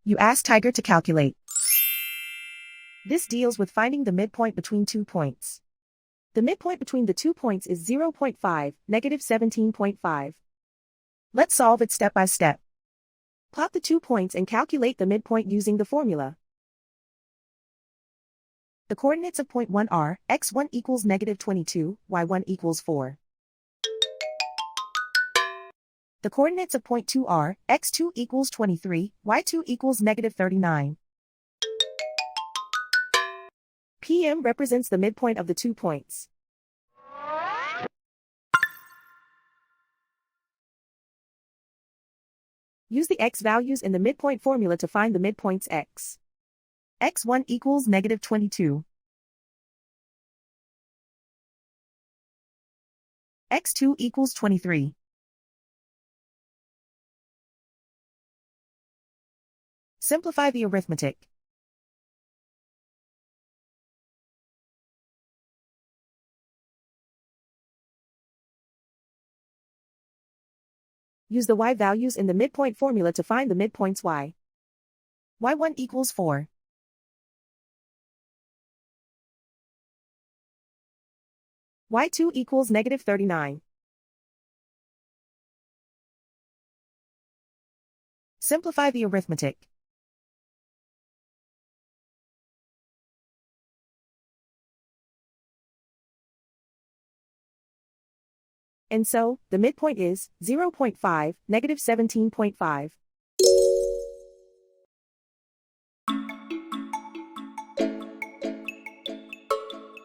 You ask Tiger to calculate. This deals with finding the midpoint between 2 points. The midpoint between the 2 points is 0.5, negative 17.5. Let's solve it step by step. Plot the 2 points and calculate the midpoint using the formula. The coordinates of point 1 are, x1 equals negative 22, y1 equals 4. The coordinates of point 2 are, x2 equals 23, y2 equals negative 39. PM represents the midpoint of the 2 points. Use the x values in the midpoint formula to find the midpoints x. x1 equals negative 22. x2 equals 23. Simplify the arithmetic. Use the y values in the midpoint formula to find the midpoints y. y1 equals 4. y2 equals negative 39. Simplify the arithmetic. And so, the midpoint is 0.5, negative 17.5.